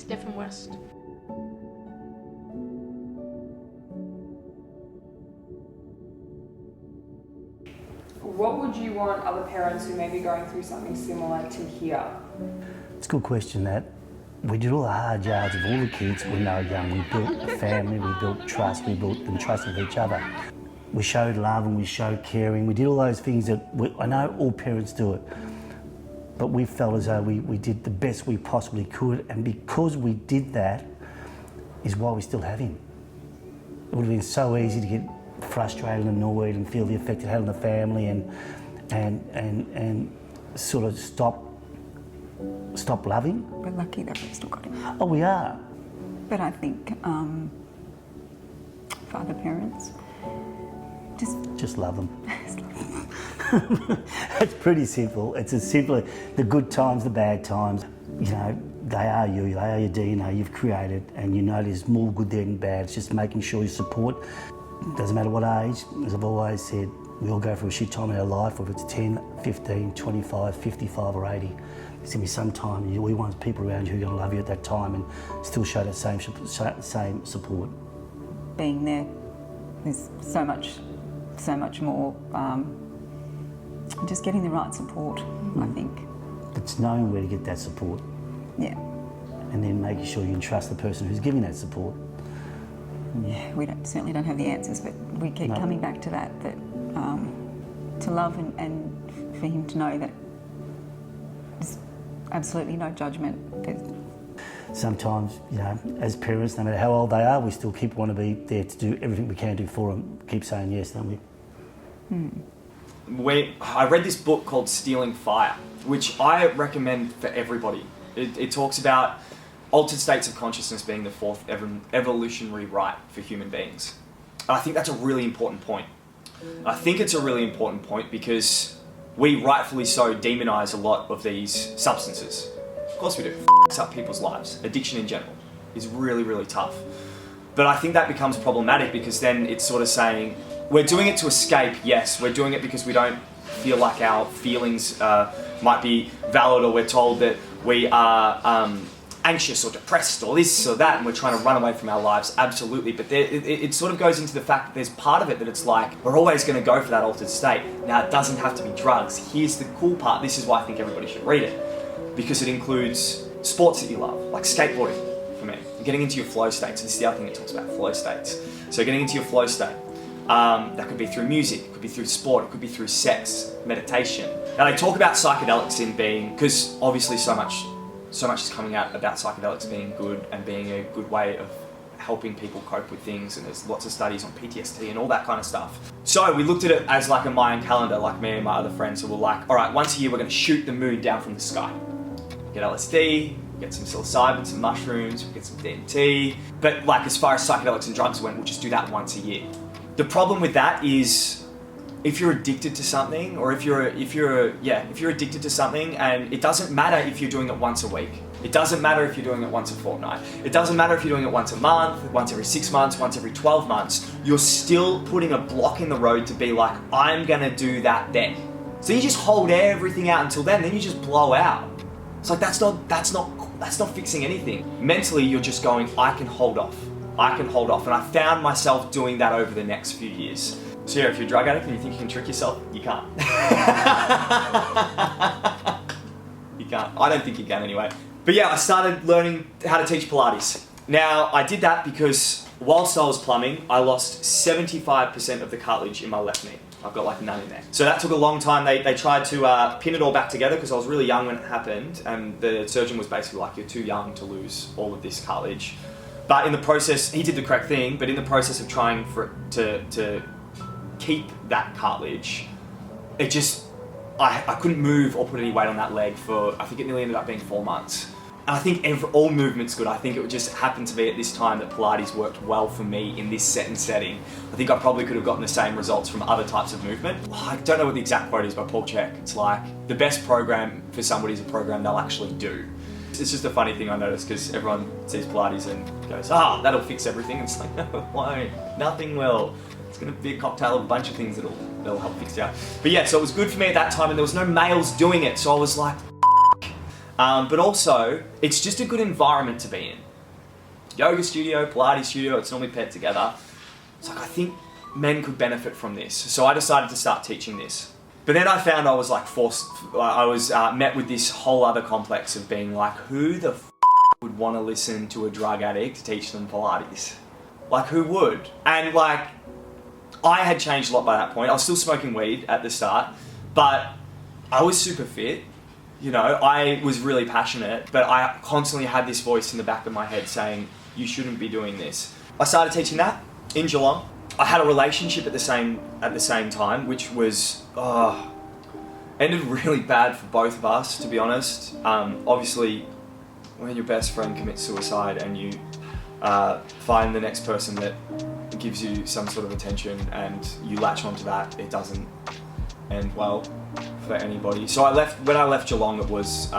Stefan West. What would you want other parents who may be going through something similar to hear? It's a good question, that. We did all the hard yards of all the kids when they were young. We built a family, we built trust, we built them trust with each other. We showed love and we showed caring. We did all those things that I know all parents do it, but we felt as though we did the best we possibly could, and because we did that is why we still have him. It would have been so easy to get frustrated and annoyed and feel the effect it had on the family and sort of stop loving. We're lucky that we've still got him. Oh, we are. But I think for other parents, just love them. It's pretty simple. It's as simple, the good times, the bad times. You know, they are you, they are your DNA you've created, and you know there's more good there than bad. It's just making sure you support. Doesn't matter what age, as I've always said, we all go through a shit time in our life, whether it's 10, 15, 25, 55 or 80. There's going to be some time we want people around you who are going to love you at that time and still show that same support. Being there, there's so much more, just getting the right support, I think. It's knowing where to get that support. Yeah. And then making sure you can trust the person who's giving that support. Yeah, we certainly don't have the answers, but we keep coming back to that to love and for him to know that there's absolutely no judgment. Sometimes, you know, as parents, no matter how old they are, we still want to be there to do everything we can do for them. Keep saying yes, don't we? I read this book called Stealing Fire, which I recommend for everybody. It talks about altered states of consciousness being the fourth evolutionary right for human beings. And I think that's a really important point. I think it's a really important point because we rightfully so demonise a lot of these substances. Of course we do. F***s up people's lives. Addiction in general is really, really tough. But I think that becomes problematic because then it's sort of saying, we're doing it to escape, yes. We're doing it because we don't feel like our feelings might be valid, or we're told that we are anxious or depressed or this or that, and we're trying to run away from our lives, absolutely. But it sort of goes into the fact that there's part of it that it's like, we're always going to go for that altered state. Now, it doesn't have to be drugs. Here's the cool part. This is why I think everybody should read it, because it includes sports that you love, like skateboarding for me, and getting into your flow states. This is the other thing it talks about, flow states. So getting into your flow state. That could be through music, it could be through sport, it could be through sex, meditation. Now, they talk about psychedelics in being, because obviously so much is coming out about psychedelics being good and being a good way of helping people cope with things, and there's lots of studies on PTSD and all that kind of stuff. So we looked at it as like a Mayan calendar, like me and my other friends, so we're like, all right, once a year we're going to shoot the moon down from the sky. Get LSD, get some psilocybin, some mushrooms, we get some DMT, but like as far as psychedelics and drugs went, we'll just do that once a year. The problem with that is, if you're addicted to something, or if you're addicted to something, and it doesn't matter if you're doing it once a week. It doesn't matter if you're doing it once a fortnight. It doesn't matter if you're doing it once a month, once every 6 months, once every 12 months. You're still putting a block in the road to be like, I'm gonna do that then. So you just hold everything out until then you just blow out. It's like, that's not fixing anything. Mentally, you're just going, I can hold off. And I found myself doing that over the next few years. So yeah, if you're a drug addict and you think you can trick yourself, you can't. You can't. I don't think you can anyway. But yeah, I started learning how to teach Pilates. Now, I did that because whilst I was plumbing, I lost 75% of the cartilage in my left knee. I've got like none in there. So that took a long time. They tried to pin it all back together because I was really young when it happened, and the surgeon was basically like, you're too young to lose all of this cartilage. But in the process, he did the correct thing, but in the process of trying for it to keep that cartilage, it just, I couldn't move or put any weight on that leg for, I think it nearly ended up being 4 months. And I think all movement's good. I think it would just happen to be at this time that Pilates worked well for me in this set and setting. I think I probably could have gotten the same results from other types of movement. I don't know what the exact quote is by Paul Chek. It's like, the best program for somebody is a program they'll actually do. It's just a funny thing I noticed because everyone sees Pilates and goes, that'll fix everything. It's like, no, it won't. Nothing will. It's going to be a cocktail of a bunch of things that'll help fix you out. But yeah, so it was good for me at that time, and there was no males doing it, so I was like, But also, it's just a good environment to be in. Yoga studio, Pilates studio, it's normally paired together. It's like, I think men could benefit from this. So I decided to start teaching this. But then I found I was like met with this whole other complex of being like, who the would want to listen to a drug addict teach them Pilates? Like, who would? And like, I had changed a lot by that point. I was still smoking weed at the start, but I was super fit. You know, I was really passionate, but I constantly had this voice in the back of my head saying, you shouldn't be doing this. I started teaching that in Geelong. I had a relationship at the same time, which was ended really bad for both of us, to be honest. Obviously, when your best friend commits suicide and you find the next person that gives you some sort of attention and you latch onto that, it doesn't end well for anybody. So when I left Geelong, it was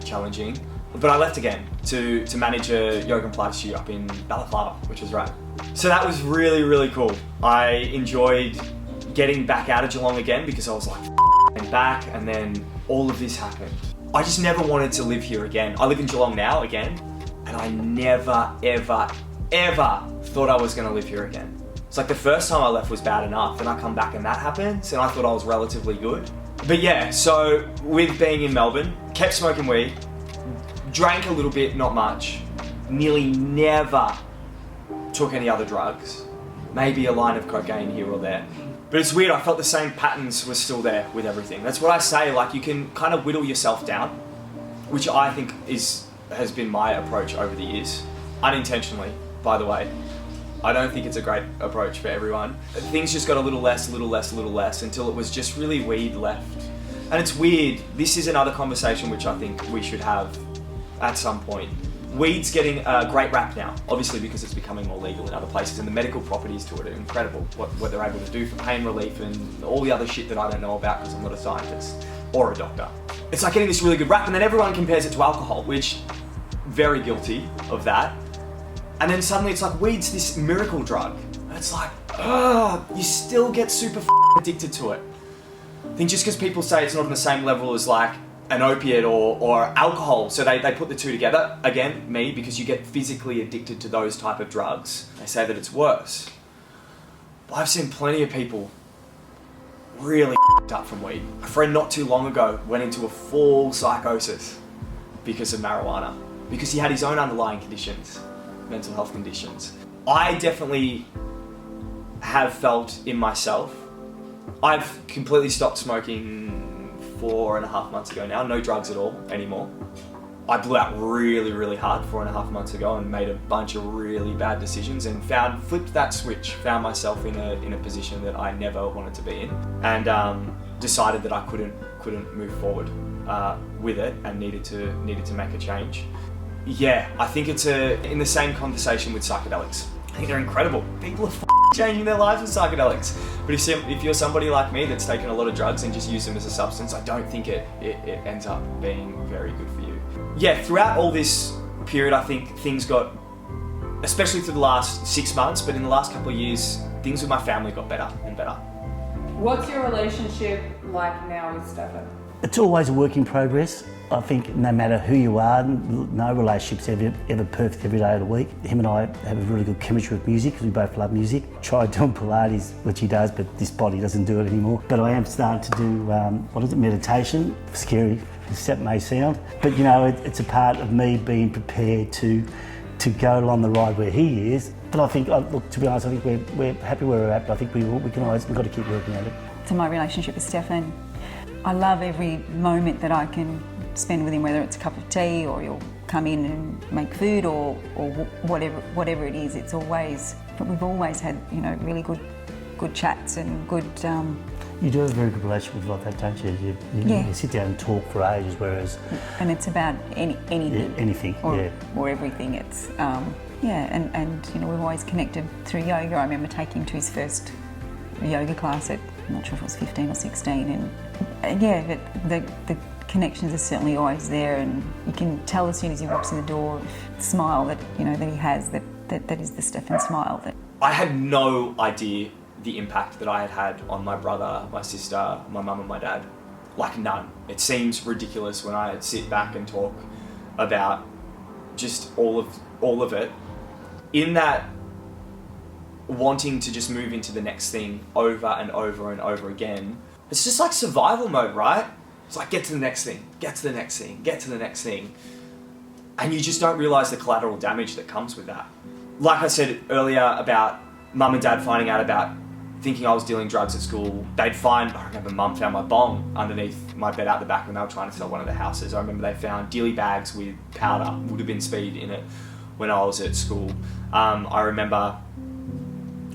challenging. But I left again to manage a yoga and Pilates studio up in Balaclava, which was rad. So that was really, really cool. I enjoyed getting back out of Geelong again because I was like, and back, and then all of this happened. I just never wanted to live here again. I live in Geelong now again, and I never, ever, ever thought I was gonna live here again. It's like the first time I left was bad enough, then I come back and that happens, and I thought I was relatively good. But yeah, so with being in Melbourne, kept smoking weed, drank a little bit, not much, nearly never took any other drugs, maybe a line of cocaine here or there. But it's weird, I felt the same patterns were still there with everything. That's what I say, like you can kind of whittle yourself down, which I think has been my approach over the years. Unintentionally, by the way. I don't think it's a great approach for everyone. Things just got a little less until it was just really weed left. And it's weird, this is another conversation which I think we should have at some point. Weed's getting a great rap now, obviously because it's becoming more legal in other places, and the medical properties to it are incredible. What they're able to do for pain relief and all the other shit that I don't know about because I'm not a scientist or a doctor. It's like getting this really good rap, and then everyone compares it to alcohol, which, very guilty of that. And then suddenly it's like, weed's this miracle drug. And it's like, you still get super addicted to it. I think just because people say it's not on the same level as like an opiate or alcohol, so they put the two together, again, me, because you get physically addicted to those type of drugs, they say that it's worse. But I've seen plenty of people really up from weed. A friend not too long ago went into a full psychosis because of marijuana, because he had his own underlying conditions, mental health conditions. I definitely have felt in myself, I've completely stopped smoking 4.5 months ago now, no drugs at all anymore. I blew out really, really hard 4.5 months ago and made a bunch of really bad decisions and flipped that switch, found myself in a position that I never wanted to be in, and decided that I couldn't move forward with it and needed to make a change. Yeah, I think it's in the same conversation with psychedelics. I think they're incredible. People are changing their lives with psychedelics. But if you're somebody like me that's taken a lot of drugs and just used them as a substance, I don't think it ends up being very good for you. Yeah, throughout all this period, I think things got, especially through the last 6 months, but in the last couple of years, things with my family got better and better. What's your relationship like now with Stefan? It's always a work in progress. I think no matter who you are, no relationship's ever perfect every day of the week. Him and I have a really good chemistry with music because we both love music. Tried doing Pilates, which he does, but this body doesn't do it anymore. But I am starting to do, meditation. Scary as that may sound. But you know, it's a part of me being prepared to go along the ride where he is. But I think, look, to be honest, I think we're happy where we're at, but I think we've got to keep working at it. To my relationship with Stefan, I love every moment that I can spend with him, whether it's a cup of tea or you'll come in and make food or whatever it is. It's always, but we've always had, really good chats and good. You do have a very good relationship like that, don't you? You sit down and talk for ages, whereas. And it's about anything. Yeah, anything. Or everything. It's and we've always connected through yoga. I remember taking him to his first yoga class at, I'm not sure if it was 15 or 16, and the connections are certainly always there, and you can tell as soon as he walks in the door, the smile that that he has, that is the Stefan smile. I had no idea the impact that I had on my brother, my sister, my mum and my dad. Like none. It seems ridiculous when I sit back and talk about just all of it. In that wanting to just move into the next thing over and over and over again, it's just like survival mode, right? It's like get to the next thing, get to the next thing, get to the next thing. And you just don't realise the collateral damage that comes with that. Like I said earlier about mum and dad finding out about thinking I was dealing drugs at school, I remember mum found my bong underneath my bed out the back when they were trying to sell one of the houses. I remember they found dilly bags with powder, would have been speed in it when I was at school. I remember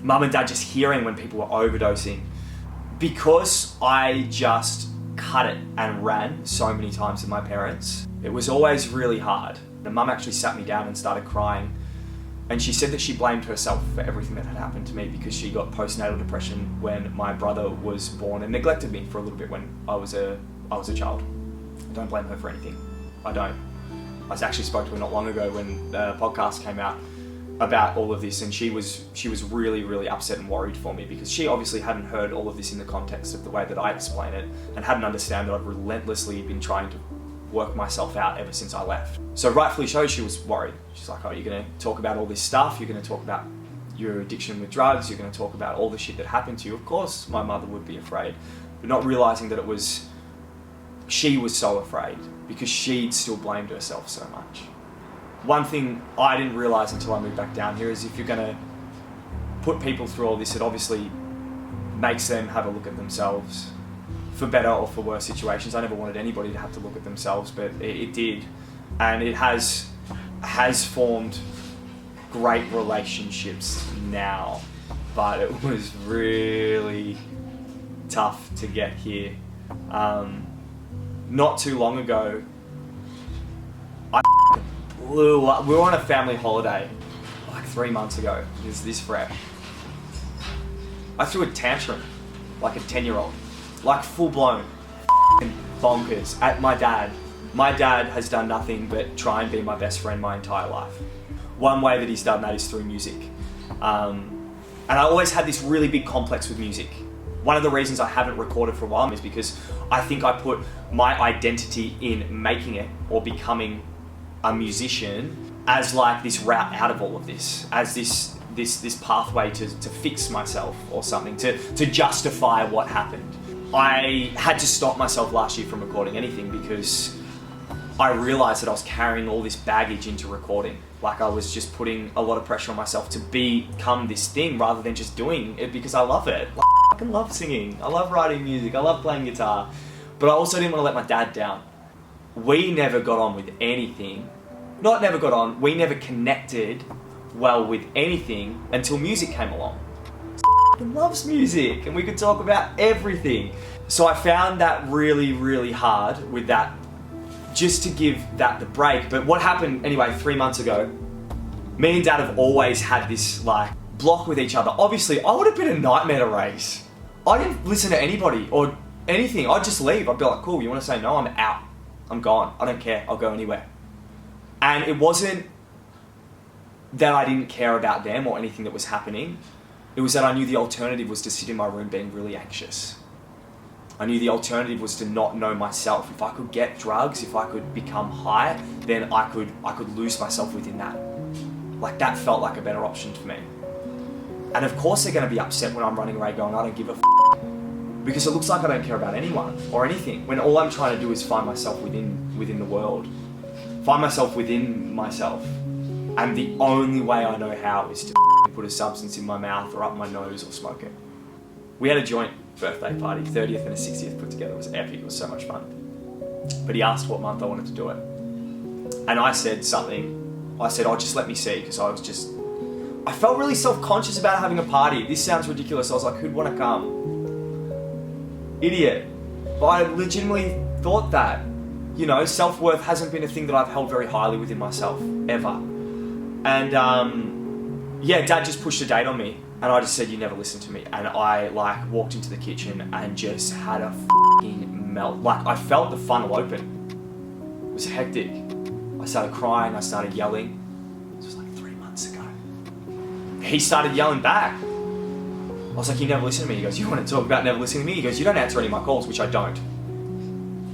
mum and dad just hearing when people were overdosing. Because I just cut it and ran so many times with my parents, it was always really hard. The mum actually sat me down and started crying. And she said that she blamed herself for everything that had happened to me because she got postnatal depression when my brother was born and neglected me for a little bit when I was a child. I don't blame her for anything. I don't. I actually spoke to her not long ago when the podcast came out about all of this, and she was really, really upset and worried for me because she obviously hadn't heard all of this in the context of the way that I explain it and hadn't understood that I'd relentlessly been trying to work myself out ever since I left. So rightfully so, she was worried. She's like, oh, you're going to talk about all this stuff, you're going to talk about your addiction with drugs, you're going to talk about all the shit that happened to you. Of course my mother would be afraid, but not realising that she was so afraid because she'd still blamed herself so much. One thing I didn't realise until I moved back down here is if you're going to put people through all this, it obviously makes them have a look at themselves for better or for worse situations. I never wanted anybody to have to look at themselves, but it did. And it has formed great relationships now, but it was really tough to get here. Not too long ago, I blew up. We were on a family holiday like 3 months ago. This prep. I threw a tantrum like a 10-year-old. Like full blown bonkers at my dad. My dad has done nothing but try and be my best friend my entire life. One way that he's done that is through music. And I always had this really big complex with music. One of the reasons I haven't recorded for a while is because I think I put my identity in making it or becoming a musician as like this route out of all of this, as this pathway to fix myself or something, to justify what happened. I had to stop myself last year from recording anything because I realised that I was carrying all this baggage into recording. Like I was just putting a lot of pressure on myself to become this thing rather than just doing it because I love it. Like, I fucking love singing, I love writing music, I love playing guitar, but I also didn't want to let my dad down. We never got on with anything. Not never got on, we never connected well with anything until music came along. Loves music and we could talk about everything. So I found that really, really hard with that, just to give that the break. But what happened anyway 3 months ago, me and dad have always had this like block with each other. Obviously I would have been a nightmare to raise. I didn't listen to anybody or anything. I'd just leave. I'd be like, cool, you want to say no? I'm out. I'm gone. I don't care. I'll go anywhere. And it wasn't that I didn't care about them or anything that was happening. It was that I knew the alternative was to sit in my room being really anxious. I knew the alternative was to not know myself. If I could get drugs, if I could become high, then I could lose myself within that. Like that felt like a better option for me. And of course they're going to be upset when I'm running away going, I don't give a because it looks like I don't care about anyone or anything, when all I'm trying to do is find myself within the world. Find myself within myself. And the only way I know how is to put a substance in my mouth or up my nose or smoke it. We had a joint birthday party, 30th and a 60th put together. It was epic, it was so much fun. But he asked what month I wanted to do it. And I said something, oh, just let me see, because I felt really self-conscious about having a party. This sounds ridiculous. I was like, who'd want to come? Idiot. But I legitimately thought that. You know, self-worth hasn't been a thing that I've held very highly within myself, ever. And Dad just pushed a date on me, and I just said, you never listen to me. And I like walked into the kitchen and just had a fucking melt. Like I felt the funnel open. It was hectic. I started crying, I started yelling. This was like 3 months ago. He started yelling back. I was like, you never listen to me. He goes, you want to talk about never listening to me? He goes, you don't answer any of my calls, which I don't.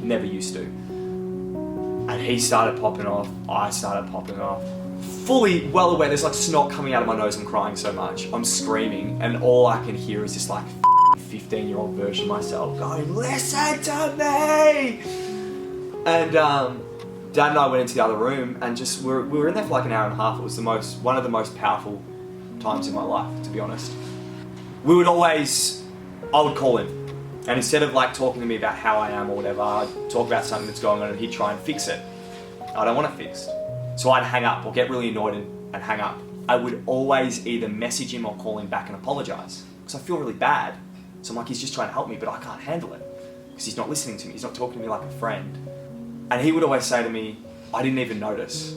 Never used to. And he started popping off, I started popping off. Fully well aware, there's like snot coming out of my nose, I'm crying so much. I'm screaming, and all I can hear is this like 15-year-old version of myself going, "Listen to me!" And Dad and I went into the other room and just, we were in there for like an hour and a half. It was one of the most powerful times in my life, to be honest. I would call him. And instead of like talking to me about how I am or whatever, I'd talk about something that's going on and he'd try and fix it. I don't want it fixed. So I'd hang up or get really annoyed and hang up. I would always either message him or call him back and apologise. Because I feel really bad. So I'm like, he's just trying to help me, but I can't handle it. Because he's not listening to me, he's not talking to me like a friend. And he would always say to me, "I didn't even notice."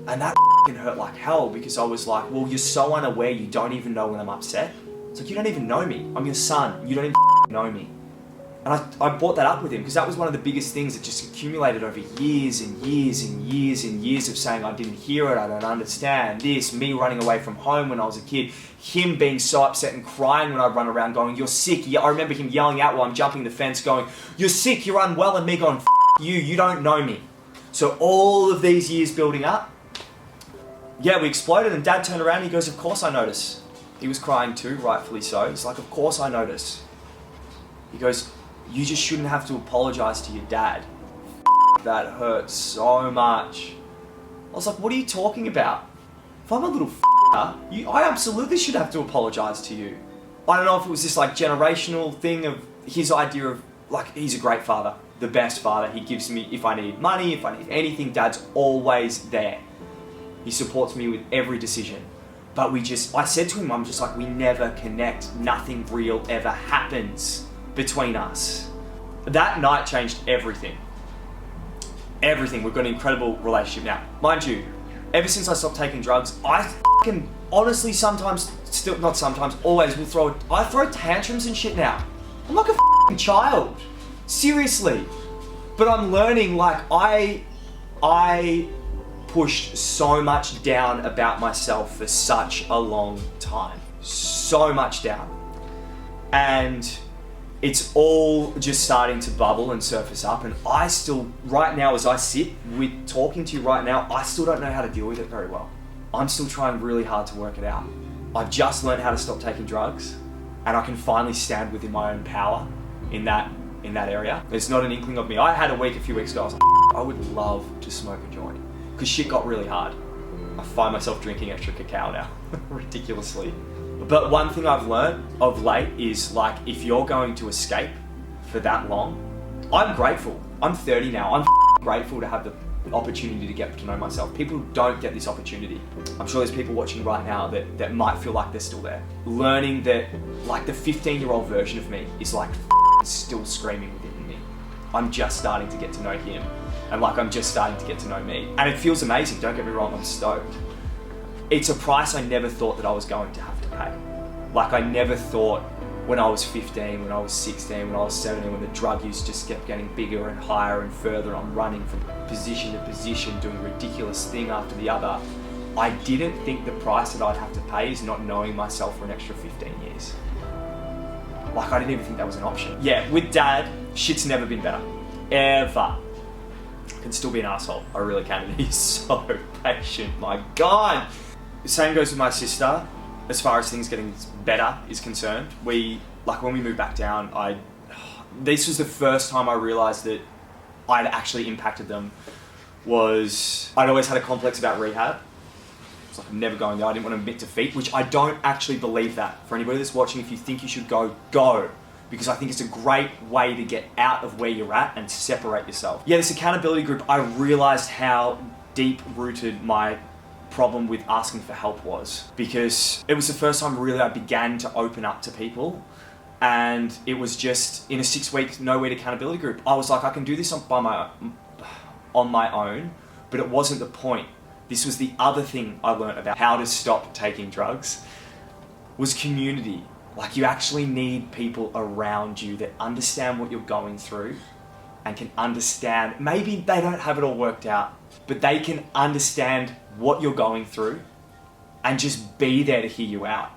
And that hurt like hell, because I was like, well, you're so unaware, you don't even know when I'm upset. It's like, you don't even know me. I'm your son, you don't even know me. And I brought that up with him because that was one of the biggest things that just accumulated over years and years and years and years of saying I didn't hear it, I don't understand this, me running away from home when I was a kid, him being so upset and crying when I'd run around going, "You're sick." I remember him yelling out while I'm jumping the fence going, "You're sick, you're unwell," and me going, "F you don't know me." So all of these years building up, yeah, we exploded, and Dad turned around and he goes, "Of course I notice." He was crying too, rightfully so. He's like, "Of course I notice." He goes, "You just shouldn't have to apologise to your dad." That hurt so much. I was like, "What are you talking about? If I'm a little I absolutely should have to apologise to you." I don't know if it was this like generational thing of his idea of like, he's a great father, the best father. He gives me, if I need money, if I need anything, Dad's always there. He supports me with every decision. But I said to him, I'm just like, we never connect. Nothing real ever happens between us. That night changed everything. Everything. We've got an incredible relationship now. Mind you, ever since I stopped taking drugs, I honestly always will I throw tantrums and shit now. I'm like a child. Seriously. But I'm learning, like, I pushed so much down about myself for such a long time. So much down. And it's all just starting to bubble and surface up, and I still, right now as I sit with talking to you right now, I still don't know how to deal with it very well. I'm still trying really hard to work it out. I've just learned how to stop taking drugs, and I can finally stand within my own power in that area. It's not an inkling of me. I had a week a few weeks ago, I was like, I would love to smoke a joint, because shit got really hard. I find myself drinking extra cacao now, ridiculously. But one thing I've learned of late is, like, if you're going to escape for that long, I'm grateful. I'm 30 now. I'm grateful to have the opportunity to get to know myself. People don't get this opportunity. I'm sure there's people watching right now that might feel like they're still there. Learning that, like, the 15-year-old version of me is like still screaming within me. I'm just starting to get to know him. And like, I'm just starting to get to know me. And it feels amazing, don't get me wrong, I'm stoked. It's a price I never thought that I was going to have to pay. Like, I never thought when I was 15, when I was 16, when I was 17, when the drug use just kept getting bigger and higher and further, I'm running from position to position, doing a ridiculous thing after the other. I didn't think the price that I'd have to pay is not knowing myself for an extra 15 years. Like, I didn't even think that was an option. Yeah, with Dad, shit's never been better. Ever. I can still be an asshole. I really can. And he's so patient. My God. Same goes with my sister. As far as things getting better is concerned, when we moved back down, this was the first time I realised that I'd actually impacted them. I'd always had a complex about rehab. It's like, I'm never going there. I didn't want to admit defeat, which I don't actually believe that. For anybody that's watching, if you think you should go, go. Because I think it's a great way to get out of where you're at and separate yourself. Yeah, this accountability group, I realised how deep-rooted my problem with asking for help was, because it was the first time really I began to open up to people, and it was just in a 6-week no-weed accountability group. I was like, I can do this on my own, but it wasn't the point. This was the other thing I learned about how to stop taking drugs, was community. Like, you actually need people around you that understand what you're going through and can understand, maybe they don't have it all worked out, but they can understand what you're going through and just be there to hear you out.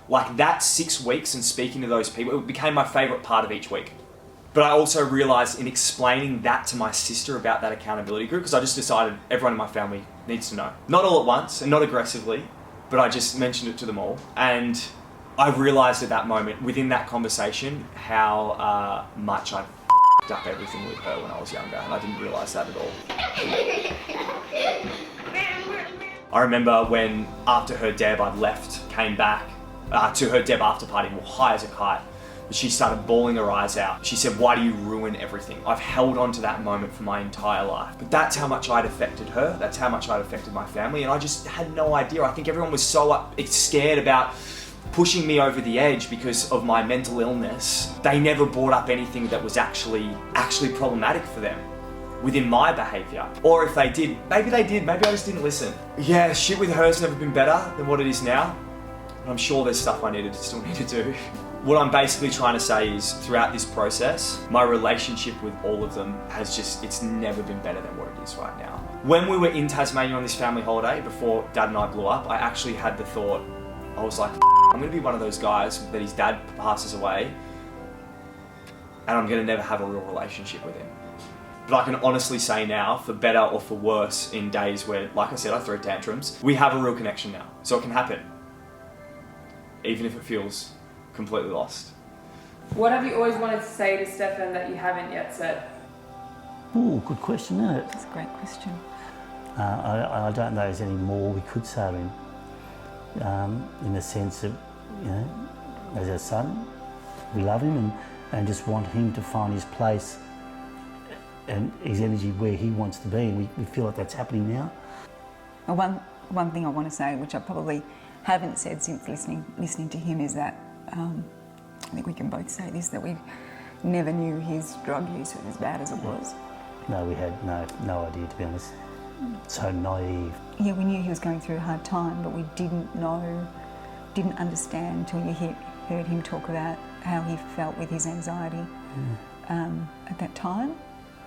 Like, that 6 weeks and speaking to those people, it became my favourite part of each week. But I also realised in explaining that to my sister about that accountability group, because I just decided everyone in my family needs to know. Not all at once and not aggressively, but I just mentioned it to them all. And I realised at that moment, within that conversation, how much I'd f***ed up everything with her when I was younger, and I didn't realise that at all. I remember when, after her deb, I'd left, came back to her deb after party, high as a kite. She started bawling her eyes out. She said, "Why do you ruin everything?" I've held on to that moment for my entire life. But that's how much I'd affected her. That's how much I'd affected my family. And I just had no idea. I think everyone was so scared about pushing me over the edge because of my mental illness. They never brought up anything that was actually problematic for them within my behaviour. Or if they did, maybe I just didn't listen. Yeah, shit with her's never been better than what it is now. And I'm sure there's stuff I still need to do. What I'm basically trying to say is, throughout this process, my relationship with all of them it's never been better than what it is right now. When we were in Tasmania on this family holiday, before Dad and I blew up, I actually had the thought, I was like, I'm gonna be one of those guys that his dad passes away, and I'm gonna never have a real relationship with him. But I can honestly say now, for better or for worse, in days where, like I said, I throw tantrums, we have a real connection now. So it can happen, even if it feels completely lost. What have you always wanted to say to Stefan that you haven't yet said? Ooh, good question, isn't it? That's a great question. I don't know if there's any more we could say to him, in the sense of, as our son, we love him and just want him to find his place and his energy where he wants to be. And we feel like that's happening now. Well, one thing I want to say, which I probably haven't said since listening to him, is that I think we can both say this, that we never knew his drug use was as bad as it was. No, we had no idea, to be honest. So naive. Yeah, we knew he was going through a hard time, but we didn't understand until you heard him talk about how he felt with his anxiety at that time.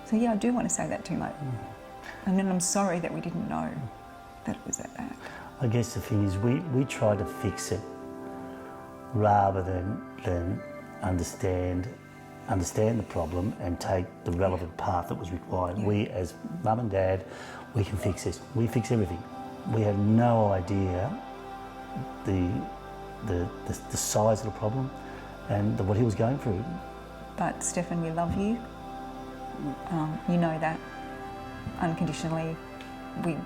So yeah, I do want to say that to him. And then I'm sorry that we didn't know that it was that bad. I guess the thing is, we try to fix it rather than understand the problem and take the relevant path that was required. Yeah. We, as mum and dad, we can fix this. We fix everything. We had no idea the size of the problem and what he was going through. But Stefan, we love you. You know that unconditionally. We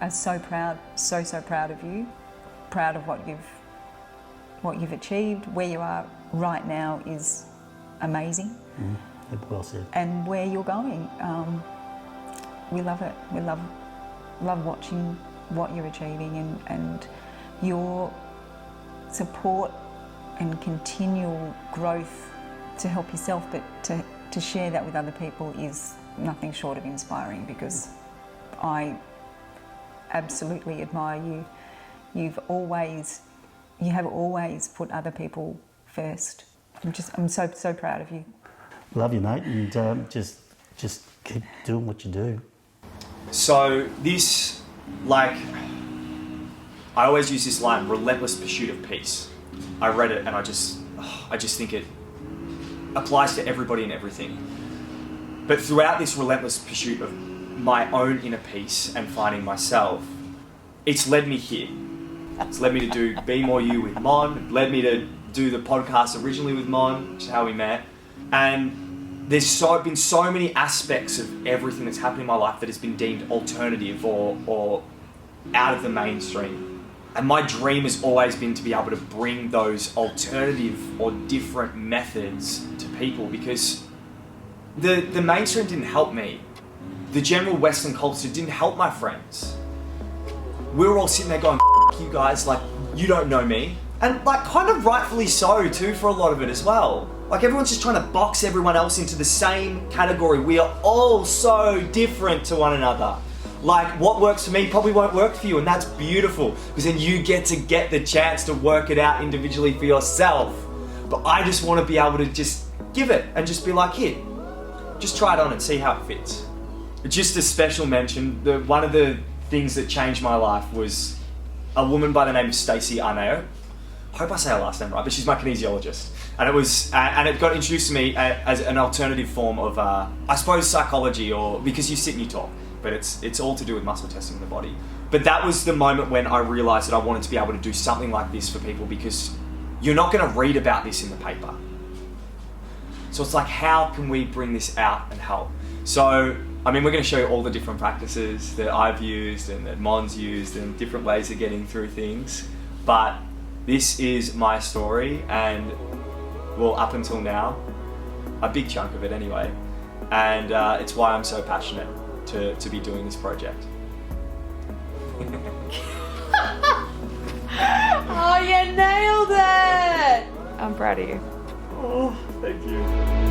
are so proud, so proud of you. Proud of what you've achieved. Where you are right now is amazing. Well said. And where you're going, we love it. We love watching what you're achieving and your support and continual growth to help yourself, but to share that with other people is nothing short of inspiring, because I absolutely admire you. You have always put other people first. I'm so proud of you. Love you, mate, and just keep doing what you do. So this, I always use this line, relentless pursuit of peace. I read it and I just think it applies to everybody and everything. But throughout this relentless pursuit of my own inner peace and finding myself, it's led me here. It's led me to do Be More You with Mon. It led me to do the podcast originally with Mon, which is how we met. And there's been so many aspects of everything that's happened in my life that has been deemed alternative or out of the mainstream. And my dream has always been to be able to bring those alternative or different methods to people, because the mainstream didn't help me. The general Western culture didn't help my friends. We were all sitting there going, F*** you guys, you don't know me. And kind of rightfully so too for a lot of it as well. Everyone's just trying to box everyone else into the same category. We are all so different to one another. What works for me probably won't work for you, and that's beautiful, because then you get the chance to work it out individually for yourself. But I just want to be able to just give it and just be like, here, just try it on and see how it fits. Just a special mention, one of the things that changed my life was a woman by the name of Stacey Arneo. I hope I say her last name right, but she's my kinesiologist. And it got introduced to me as an alternative form of, I suppose, psychology, or because you sit and you talk, but it's all to do with muscle testing in the body. But that was the moment when I realised that I wanted to be able to do something like this for people, because you're not going to read about this in the paper. So it's like, how can we bring this out and help? So, I mean, we're going to show you all the different practices that I've used and that Mon's used and different ways of getting through things. But this is my story, and well, up until now, a big chunk of it anyway. And it's why I'm so passionate to be doing this project. Oh, you nailed it! I'm proud of you. Oh, thank you.